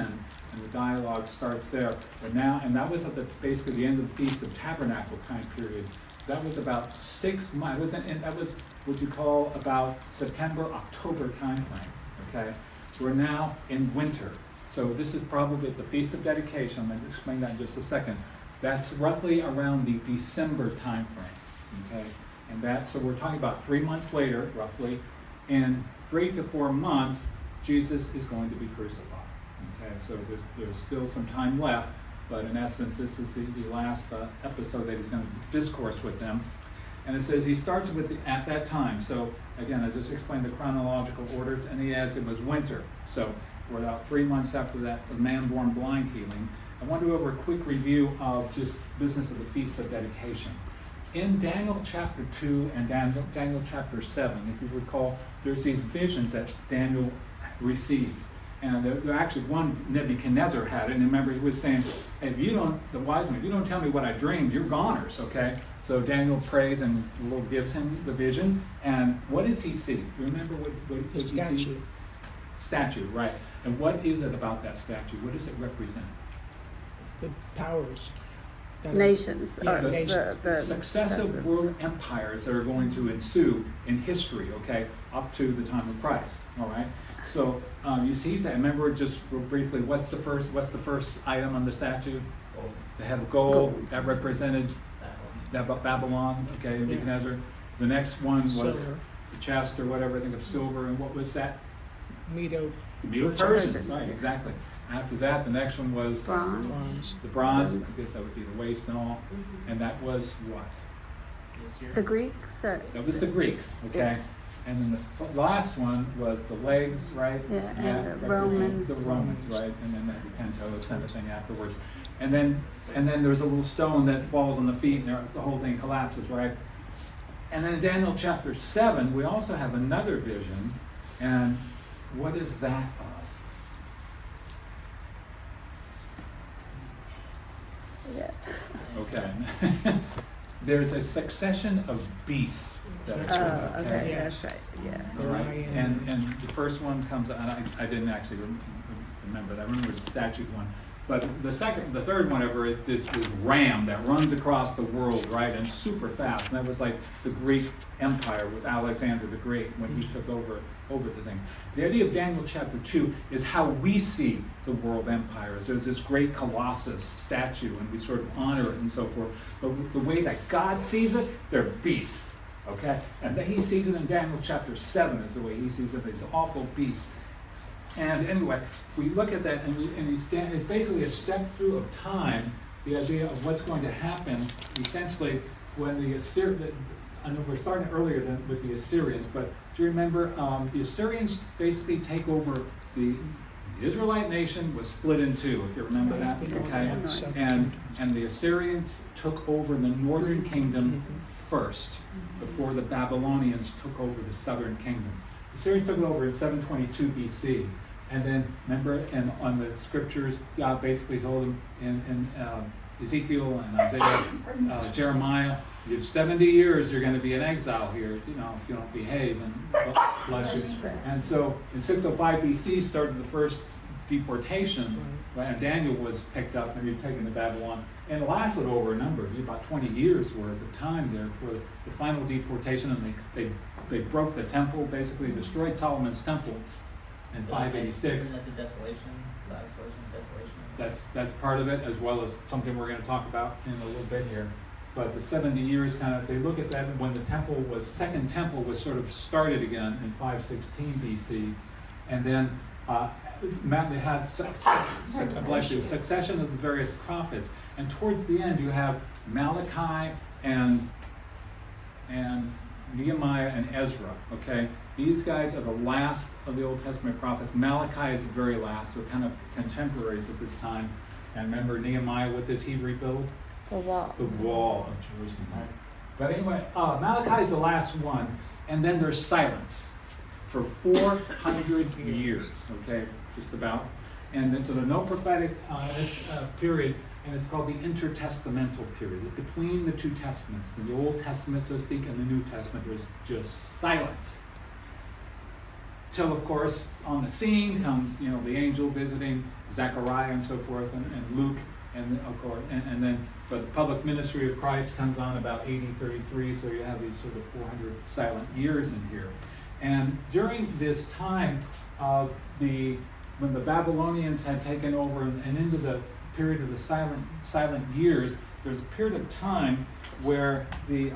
Speaker 1: and the dialogue starts there. But now, and that was at basically the end of the Feast of Tabernacle time period. That was about 6 months, and that was what you call about September, October time frame, okay? We're now in winter. So this is probably the Feast of Dedication. I'm going to explain that in just a second. That's roughly around the December time frame, okay? And so we're talking about 3 months later, roughly. In 3 to 4 months, Jesus is going to be crucified, okay? So there's still some time left, but in essence, this is the last episode that he's going to discourse with them. And it says he starts with at that time. So again, I just explained the chronological orders, and he adds it was winter. So we're about 3 months after that, the man born blind healing. I want to go over a quick review of just business of the Feast of Dedication. In Daniel chapter 2 and Daniel chapter 7, if you recall, there's these visions that Daniel receives. And they're actually, one Nebuchadnezzar had it, and remember he was saying, the wise man, if you don't tell me what I dreamed, you're goners, okay? So Daniel prays and the Lord gives him the vision, and what does he see? Remember what
Speaker 9: the
Speaker 1: he
Speaker 9: statue.
Speaker 1: sees? Statue, right. And what is it about that statue? What does it represent?
Speaker 9: The powers.
Speaker 3: nations,
Speaker 9: Yeah,
Speaker 3: or
Speaker 9: nations.
Speaker 3: the
Speaker 1: successive world empires that are going to ensue in history, okay, up to the time of Christ. All right. So you see that. Remember, just real briefly, what's the first item on the statue?
Speaker 2: Gold.
Speaker 1: They have gold.
Speaker 3: Gold.
Speaker 1: That represented Babylon. Okay, Nebuchadnezzar. The next one was
Speaker 9: Silver.
Speaker 1: the chest or whatever. I think of silver. And what was that?
Speaker 9: Medo.
Speaker 1: The Medo-Persians. Right. Exactly. After that, the next one was
Speaker 3: bronze.
Speaker 9: Bronze.
Speaker 1: the bronze. I guess that would be the waist and all. And that was what?
Speaker 2: Yes, you're-
Speaker 3: The Greeks.
Speaker 1: That was the Greeks, okay? And then the last one was the legs, right?
Speaker 3: Yeah, and
Speaker 1: That
Speaker 3: the
Speaker 1: represents
Speaker 3: Romans.
Speaker 1: The Romans, right? And then the 10 toes kind of thing afterwards. And then there's a little stone that falls on the feet, and the whole thing collapses, right? And then in Daniel chapter 7, we also have another vision. And what is that of?
Speaker 3: Yeah.
Speaker 1: Okay. There's a succession of beasts that
Speaker 9: That's
Speaker 1: are
Speaker 9: right.
Speaker 3: Oh, okay,
Speaker 9: Yes.
Speaker 3: that's right, yeah.
Speaker 1: All right,
Speaker 9: Lion.
Speaker 1: and the first one comes, and I didn't actually remember that. I remember the statute one, but the third one ever is this ram that runs across the world, right, and super fast. And that was like the Greek Empire with Alexander the Great when he took over the thing. The idea of Daniel chapter 2 is how we see the world empires. There's this great colossus statue, and we sort of honor it and so forth. But the way that God sees it, they're beasts. Okay? And then he sees it in Daniel chapter 7 is the way he sees it, these awful beasts. And anyway, we look at that, and it's basically a step through of time, the idea of what's going to happen, essentially, when the Assyrians, I know we're starting earlier than with the Assyrians, but do you remember, the Assyrians basically take over the Israelite nation was split in two, if you remember that, okay? And the Assyrians took over the northern kingdom first, before the Babylonians took over the southern kingdom. The Assyrians took it over in 722 BC. And then, remember, on the scriptures, God basically told them in Ezekiel and Isaiah, Jeremiah, you have 70 years, you're going to be in exile here, if you don't behave, and bless you. And so, in 605 BC started the first deportation, right? And Daniel was picked up and taken to Babylon, and it lasted over a number of years, about 20 years worth of time there for the final deportation, and they broke the temple, basically destroyed Solomon's temple in 586.
Speaker 2: Isn't that the desolation, the isolation, desolation?
Speaker 1: That's part of it, as well as something we're going to talk about in a little bit here. But the 70 years they look at that when the second temple was sort of started again in 516 BC. And then they had succession of the various prophets. And towards the end, you have Malachi and Nehemiah and Ezra, okay? These guys are the last of the Old Testament prophets. Malachi is the very last, so kind of contemporaries at this time. And remember Nehemiah, what does he rebuild?
Speaker 3: The wall.
Speaker 1: The wall of Jerusalem, right? But anyway, Malachi is the last one, and then there's silence for 400 years, okay, just about. And then so there's no prophetic period, and it's called the intertestamental period. It's between the two testaments, the Old Testament, so to speak, and the New Testament. There's just silence. Till, of course, on the scene comes, the angel visiting Zechariah and so forth, and Luke, and of course, and then, but the public ministry of Christ comes on about 80-33, so you have these sort of 400 silent years in here. And during this time of when the Babylonians had taken over and into the period of the silent years, there's a period of time where the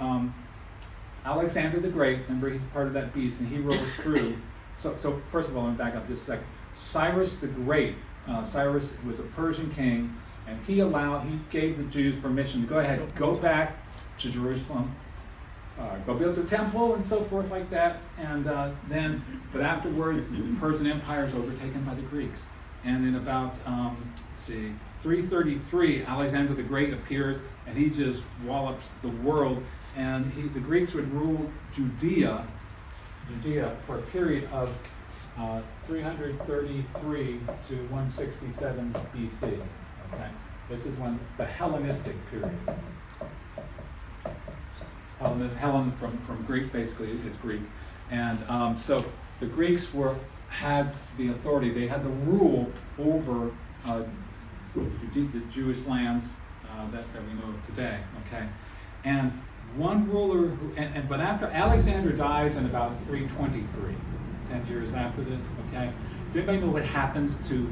Speaker 1: Alexander the Great, remember he's part of that beast, and he rose through. So first of all, let me back up just a second. Cyrus the Great, Cyrus was a Persian king, and he gave the Jews permission to go back to Jerusalem, go build the temple and so forth like that, and but afterwards the Persian Empire is overtaken by the Greeks. And in about 333, Alexander the Great appears, and he just wallops the world, and the Greeks would rule Judea for a period of 333 to 167 BC. Okay, this is when the Hellenistic period. Hellen from Greek basically is Greek, and so the Greeks had the authority. They had the rule over the Jewish lands that we know of today, okay? And one ruler, but after Alexander dies in about 323, 10 years after this, okay? Does anybody know what happens to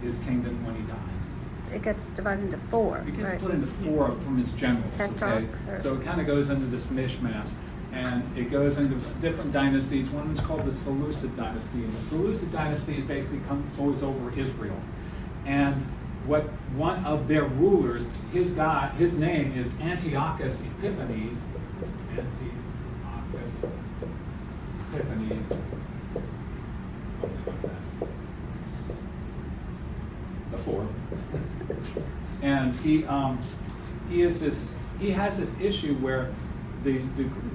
Speaker 1: his kingdom when he dies?
Speaker 3: It gets divided into 4,
Speaker 1: It gets
Speaker 3: right?
Speaker 1: split into 4 from his generals, okay?
Speaker 3: Tetrarchs, or-
Speaker 1: So it kind of goes into this mishmash. And it goes into different dynasties. One is called the Seleucid dynasty. And the Seleucid dynasty basically always over Israel. And one of their rulers, his name is Antiochus Epiphanes. Antiochus Epiphanes. Something like that. The 4th. And he has this issue where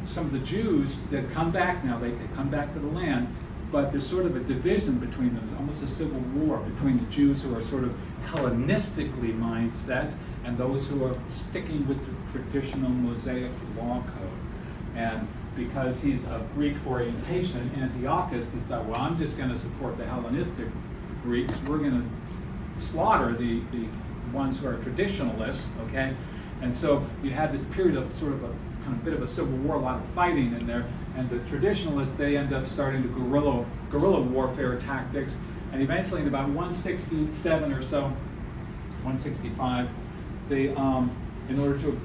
Speaker 1: some of the Jews that come back now, they come back to the land, but there's sort of a division between them, almost a civil war between the Jews who are sort of Hellenistically mindset and those who are sticking with the traditional Mosaic law code. And because he's of Greek orientation, Antiochus has thought, well, I'm just going to support the Hellenistic Greeks. We're going to slaughter the ones who are traditionalists, okay? And so you have this period of sort of a kind of bit of a civil war, a lot of fighting in there, and the traditionalists, they end up starting the guerrilla warfare tactics, and eventually in about 167 or so, 165, they in order to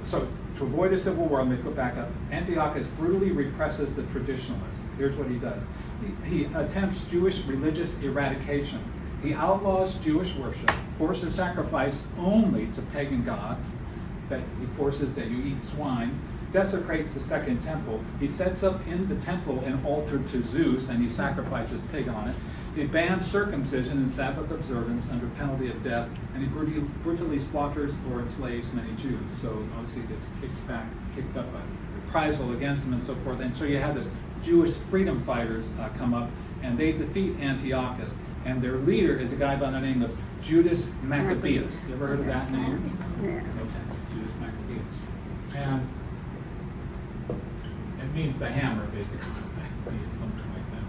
Speaker 1: avoid a civil war, let me go back up. Antiochus brutally represses the traditionalists. Here's what he does. He attempts Jewish religious eradication. He outlaws Jewish worship, forces sacrifice only to pagan gods, that he forces that you eat swine, desecrates the second temple. He sets up in the temple an altar to Zeus, and he sacrifices pig on it. He bans circumcision and Sabbath observance under penalty of death, and he brutally slaughters or enslaves many Jews. So obviously this kicked up a reprisal against him and so forth. And so you have this Jewish freedom fighters come up, and they defeat Antiochus. And their leader is a guy by the name of Judas Maccabeus. You ever heard of that name?
Speaker 3: Yeah.
Speaker 1: Okay, Judas Maccabeus. And it means the hammer, basically, something like that.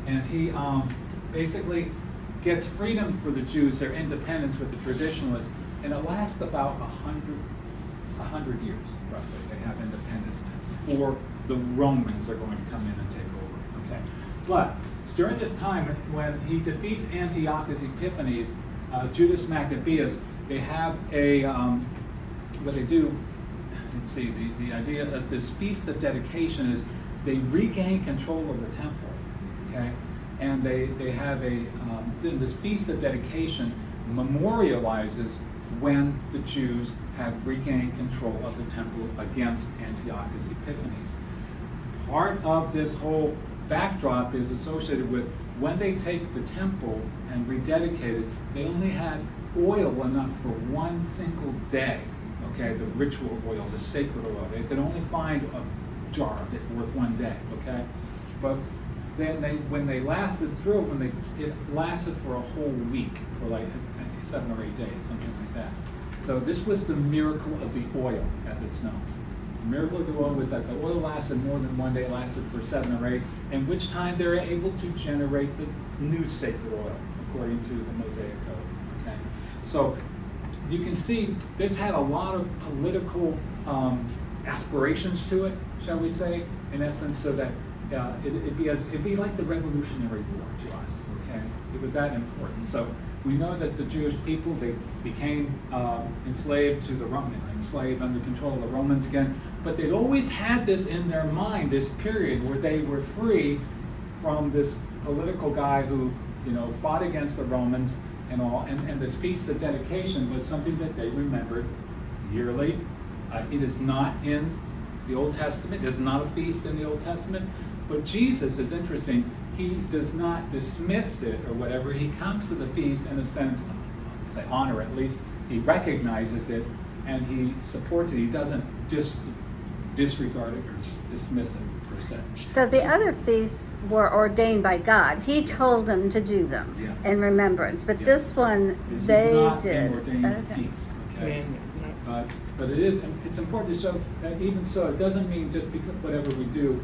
Speaker 1: And he basically gets freedom for the Jews, their independence with the traditionalists, and it lasts about 100 years, roughly. They have independence before the Romans are going to come in and take over. Okay, but during this time, when he defeats Antiochus Epiphanes, Judas Maccabeus, they have what they do. Let's see, the idea of this feast of dedication is they regain control of the temple, okay? And they have this feast of dedication memorializes when the Jews have regained control of the temple against Antiochus Epiphanes. Part of this whole backdrop is associated with when they take the temple and rededicate it, they only had oil enough for one single day. Okay, the ritual oil, the sacred oil. They could only find a jar of it worth one day, okay? But then when they lasted through, it lasted for a whole week, for like 7 or 8 days, something like that. So this was the miracle of the oil, as it's known. The miracle of the oil was that the oil lasted more than one day, it lasted for 7 or 8, in which time they were able to generate the new sacred oil, according to the Mosaic Code, okay? So you can see this had a lot of political aspirations to it, shall we say, in essence, so that it'd be like the Revolutionary War to us, okay? It was that important. So we know that the Jewish people, they became enslaved to the Romans, enslaved under control of the Romans again, but they'd always had this in their mind, this period where they were free from this political guy who, fought against the Romans and all, and this feast of dedication was something that they remembered yearly. It is not in the Old Testament. It's not a feast in the Old Testament. But Jesus is interesting. He does not dismiss it or whatever. He comes to the feast in a sense, say honor at least. He recognizes it and he supports it. He doesn't just disregard it or dismiss it per se.
Speaker 3: So the other feasts were ordained by God. He told them to do them
Speaker 1: Yes.
Speaker 3: in remembrance. But
Speaker 1: Yes.
Speaker 3: this one,
Speaker 1: This
Speaker 3: they
Speaker 1: is not
Speaker 3: did.
Speaker 1: an ordained
Speaker 3: Okay.
Speaker 1: feast. Okay.
Speaker 9: Man,
Speaker 1: But it's important to show that even so, it doesn't mean just because whatever we do,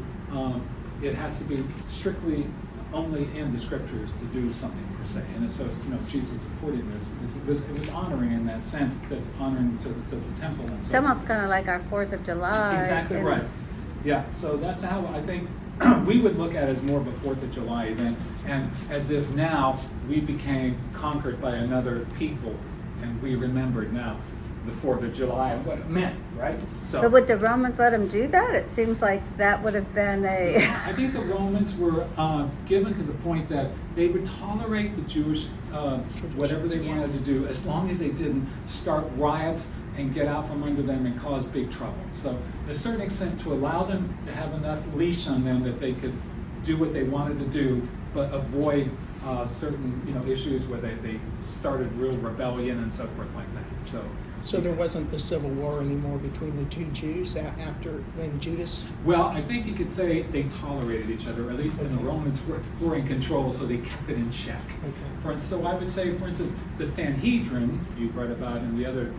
Speaker 1: it has to be strictly only in the scriptures to do something per se. And so, Jesus supporting this, it was honoring in that sense, that honoring to the temple. And
Speaker 3: It's
Speaker 1: so
Speaker 3: almost kind of like our 4th of July.
Speaker 1: exactly
Speaker 3: and-
Speaker 1: right. Yeah, so that's how I think we would look at it as more of a 4th of July event, and as if now we became conquered by another people, and we remembered now the 4th of July and what it meant, right? So
Speaker 3: But would the Romans let him do that? It seems like that would have been a.
Speaker 1: I think the Romans were given to the point that they would tolerate the Jewish whatever they wanted to do, as long as they didn't start riots and get out from under them and cause big trouble. So, to a certain extent, to allow them to have enough leash on them that they could do what they wanted to do, but avoid certain issues where they started real rebellion and so forth like that.
Speaker 9: So there wasn't the civil war anymore between the two Jews after when Judas.
Speaker 1: Well, I think you could say they tolerated each other, or at least when the Romans were in control, so they kept it in check.
Speaker 9: Okay.
Speaker 1: So I would say, for instance, the Sanhedrin, you've read about in the other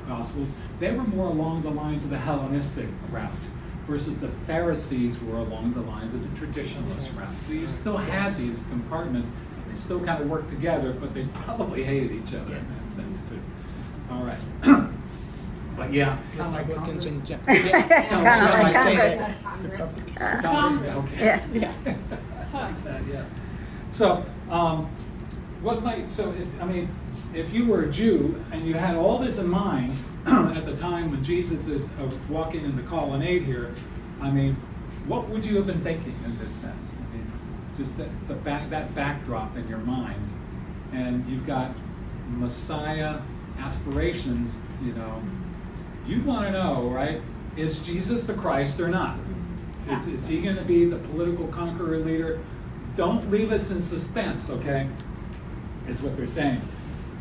Speaker 1: Gospels, they were more along the lines of the Hellenistic route, versus the Pharisees were along the lines of the traditionalist route. So you still had these compartments, they still kind of worked together, but they probably hated each other in that sense too. All right. But yeah, kind of like
Speaker 9: Republicans
Speaker 1: Congress.
Speaker 9: and
Speaker 3: Kind of like
Speaker 9: Congress.
Speaker 1: Congress, okay.
Speaker 3: Yeah.
Speaker 1: Yeah. So, if you were a Jew and you had all this in mind at the time when Jesus is walking in the colonnade here, what would you have been thinking in this sense? Just that backdrop in your mind, and you've got Messiah aspirations. You want to know, right? Is Jesus the Christ or not? Is he going to be the political conqueror leader? Don't leave us in suspense, okay? Is what they're saying.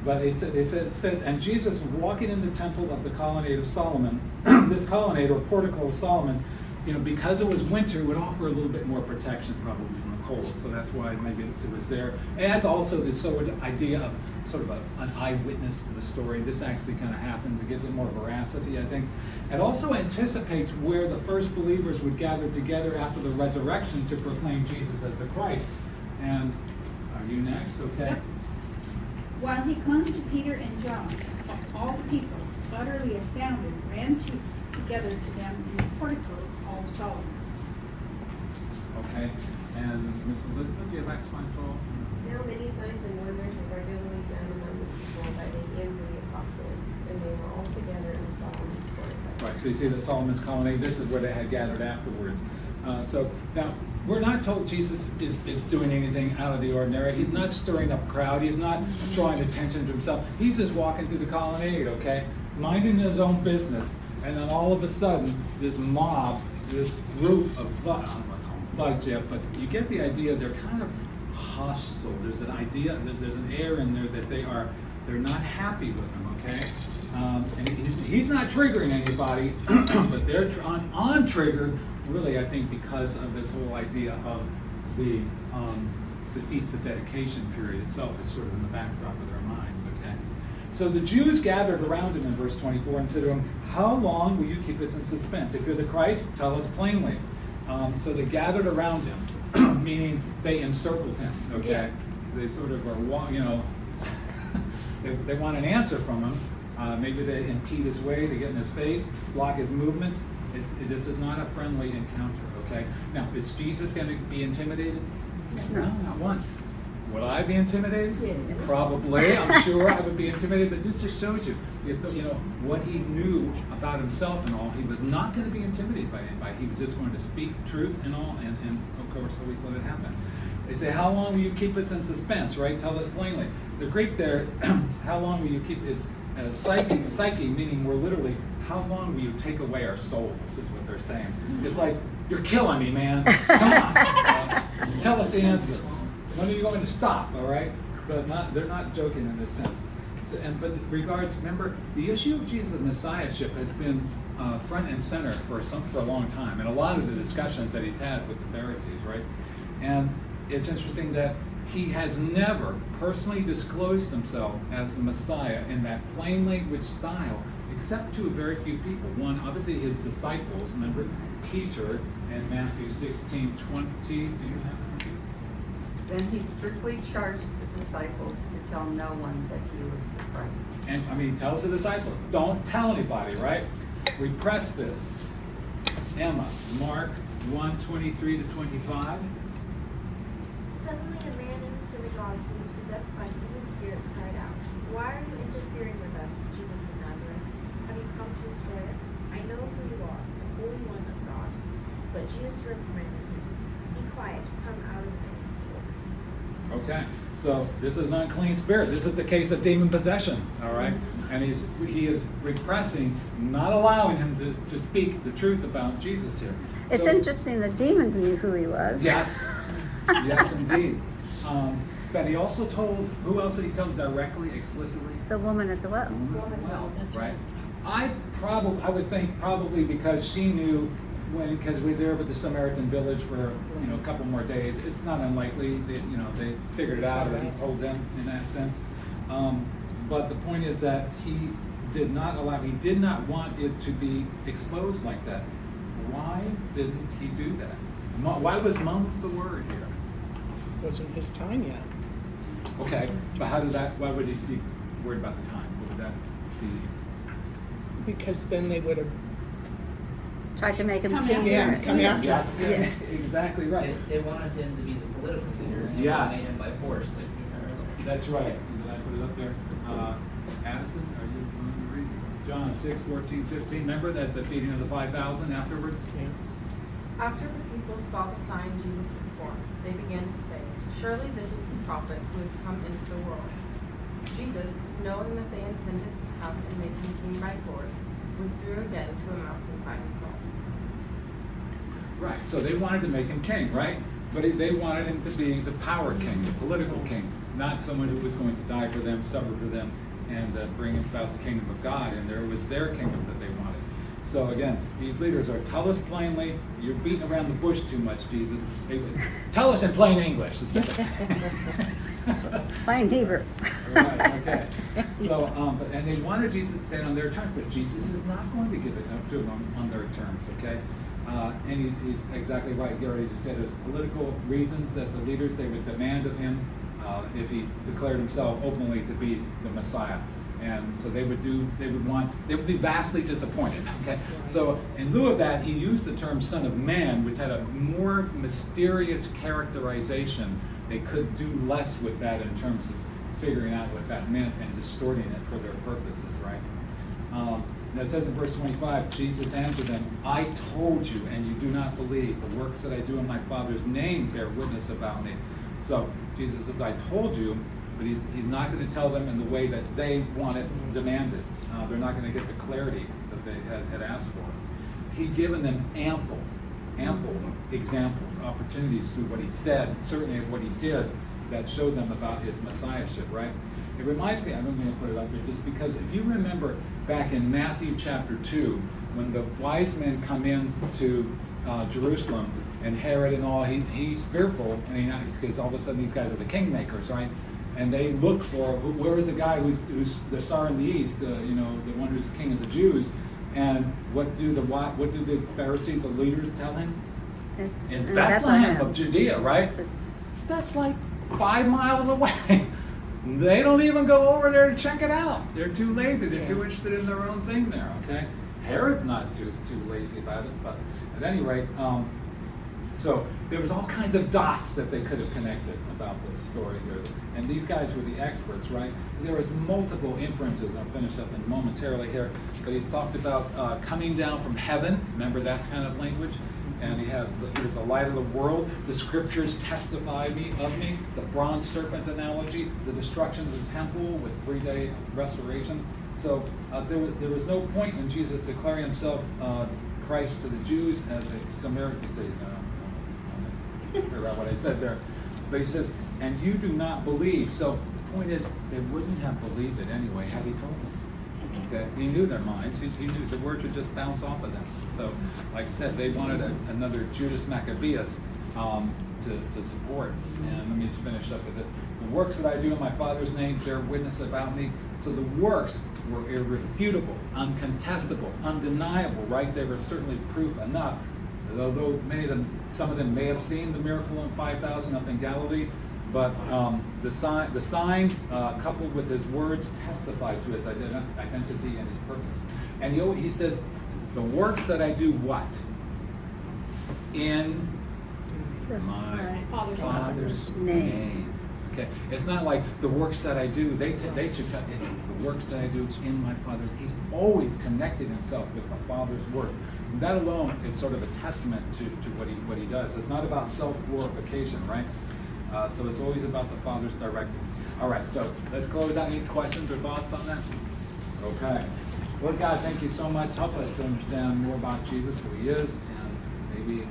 Speaker 1: But it says, and Jesus was walking in the temple of the colonnade of Solomon. This colonnade or portico of Solomon, because it was winter, would offer a little bit more protection probably from the cold. So that's why maybe it was there. And that's also the sort of idea of sort of an eyewitness to the story. This actually kind of happens. It gives it more veracity, I think. It also anticipates where the first believers would gather together after the resurrection to proclaim Jesus as the Christ. And are you next? Okay.
Speaker 7: Yep. While he clung to Peter and John, all the people, utterly astounded, ran together to them in the portico called Solomon.
Speaker 1: Okay. And Ms. Elizabeth, do you have Acts 5:12?
Speaker 10: Now many signs and wonders were regularly done among the people by the hands of the apostles, and they were all together in Solomon's portico.
Speaker 1: Right, so you see the Solomon's colonnade, this is where they had gathered afterwards. So now, we're not told Jesus is doing anything out of the ordinary. He's not stirring up a crowd. He's not drawing attention to himself. He's just walking through the colonnade, okay? Minding his own business. And then all of a sudden, this mob, this group of thugs, I'm not calling them thugs yet, but you get the idea they're kind of hostile. There's an idea, there's an air in there that they're not happy with him, okay? And he's not triggering anybody, but they're on-triggered, really, I think, because of this whole idea of the Feast of Dedication period itself is sort of in the backdrop of their minds, okay? So the Jews gathered around him in verse 24 and said to him, "How long will you keep us in suspense? If you're the Christ, tell us plainly." So they gathered around him, meaning they encircled him, okay? Yeah. They sort of are, they want an answer from him. Maybe they impede his way, they get in his face, block his movements. This is not a friendly encounter, okay? Now, is Jesus going to be intimidated? No, not once. Would I be intimidated?
Speaker 7: Yes.
Speaker 1: Probably. I'm sure I would be intimidated, but this just shows you, what he knew about himself and all. He was not going to be intimidated by anybody. He was just going to speak truth and all, and of course, always let it happen. They say, "How long will you keep us in suspense?" Right? Tell us plainly. The Greek there, how long will you keep? It's psyche, meaning we're literally, how long will you take away our souls, is what they're saying. It's like, you're killing me, man. Come on. Tell us the answer. When are you going to stop, all right? But they're not joking in this sense. But regards, remember, the issue of Jesus' messiahship has been front and center for a long time. And a lot of the discussions that he's had with the Pharisees, right? And it's interesting that he has never personally disclosed himself as the Messiah in that plain language style, except to a very few people. One, obviously his disciples, remember, Peter, and Matthew 16:20. Do you have
Speaker 11: Then he strictly charged the disciples to tell no one that he was the Christ.
Speaker 1: And I mean, he tells the disciples, don't tell anybody, right? Repress this. Emma, Mark 1:23 to 25.
Speaker 10: Suddenly a man in the synagogue who was possessed by an evil spirit cried out, "Why are you interfering with us, Jesus of Nazareth? Have you come to destroy us? I know who you are, the Holy One of God." But Jesus reprimanded him. "Be quiet, come out of him."
Speaker 1: Okay, so this is an unclean spirit. This is the case of demon possession, all right? And he is repressing, not allowing him to speak the truth about Jesus here.
Speaker 3: It's
Speaker 1: So-
Speaker 3: interesting the demons knew who he was.
Speaker 1: Yes, yes indeed. But he also told, who else did he tell directly, explicitly?
Speaker 3: The woman at the well.
Speaker 1: Well, right. I would think probably because she knew because we was there with the Samaritan village for a couple more days. It's not unlikely that they figured it out, or he told them in that sense. But the point is that he did not want it to be exposed like that. Why didn't he do that? Why was moments the word here?
Speaker 9: Wasn't his time yet.
Speaker 1: Okay, but why would he be worried about the time? Would that be?
Speaker 9: Because then they would have,
Speaker 3: Tried to make him
Speaker 7: Come
Speaker 3: king.
Speaker 7: after
Speaker 9: yeah,
Speaker 7: us.
Speaker 9: come after
Speaker 1: Yes,
Speaker 9: us.
Speaker 3: Yeah.
Speaker 1: exactly right.
Speaker 2: They wanted him to be the political leader, and
Speaker 1: Yes.
Speaker 2: they made him by force, like we heard earlier.
Speaker 1: That's right. Did I put it up there? Addison, are you going to read? John 6:14-15. Remember that the feeding of the 5,000 afterwards?
Speaker 9: Yeah.
Speaker 12: After the people saw the sign Jesus performed, they began to say, "Surely this is the prophet who has come into the world." Jesus, knowing that they intended to come and make him king by force, withdrew again to a mountain by himself.
Speaker 1: Right. So they wanted to make him king, right? But they wanted him to be the power king, the political king, not someone who was going to die for them, suffer for them, and bring about the kingdom of God. And there was their kingdom that they wanted. So again, these leaders are, tell us plainly, you're beating around the bush too much, Jesus. Tell us in plain English.
Speaker 3: Plain Hebrew.
Speaker 1: Right, okay. So, and they wanted Jesus to stand on their terms, but Jesus is not going to give it up to them on their terms, okay? And he's exactly right. Gary just said there's political reasons that the leaders, they would demand of him if he declared himself openly to be the Messiah. And so they would be vastly disappointed, okay? So in lieu of that, he used the term Son of Man, which had a more mysterious characterization. They could do less with that in terms of figuring out what that meant and distorting it for their purposes, right? And it says in verse 25, Jesus answered them, "I told you, and you do not believe. The works that I do in my Father's name bear witness about me." So Jesus says, "I told you," but he's not going to tell them in the way that they wanted, demanded. They're not going to get the clarity that they had asked for. He'd given them ample examples, opportunities through what he said, certainly what he did, that showed them about his messiahship, right? It reminds me, I'm going to put it up there, just because if you remember back in Matthew chapter 2, when the wise men come in to Jerusalem, and Herod and all, he's fearful, and because all of a sudden these guys are the kingmakers, right? And they look for, where is the guy who's the star in the east, the one who's the king of the Jews? And what do the Pharisees, the leaders, tell him?
Speaker 3: It's
Speaker 1: In Bethlehem of Judea, right? That's like 5 miles away. They don't even go over there to check it out. They're too lazy. They're too interested in their own thing there, okay? Herod's not too lazy about it, but at any rate, so there was all kinds of dots that they could have connected about this story here. And these guys were the experts, right? There was multiple inferences. I'll finish up in momentarily here. But he's talked about coming down from heaven. Remember that kind of language? And he was the light of the world. The scriptures testify of me. The bronze serpent analogy. The destruction of the temple with 3-day restoration. So there was no point in Jesus declaring himself Christ to the Jews as a Samaritan. Figure out what I said there. But he says, and you do not believe. So the point is, they wouldn't have believed it anyway had he told them. Okay? He knew their minds. He knew the word would just bounce off of them. So, like I said, they wanted another Judas Maccabeus to support. And let me just finish up with this. The works that I do in my Father's name bear witness about me. So the works were irrefutable, uncontestable, undeniable, right? They were certainly proof enough. Although some of them may have seen the miracle in 5,000 up in Galilee, But the sign coupled with his words testify to his identity and his purpose. And he says, the works that I do what? In my Father's name. Okay, it's not like the works that I do. It's the works that I do in my Father's. He's always connected himself with the Father's work. And that alone is sort of a testament to what he does. It's not about self-glorification, right? So it's always about the Father's directive. All right, so let's close out. Any questions or thoughts on that? Okay. Lord God, thank you so much. Help us to understand more about Jesus, who he is, and maybe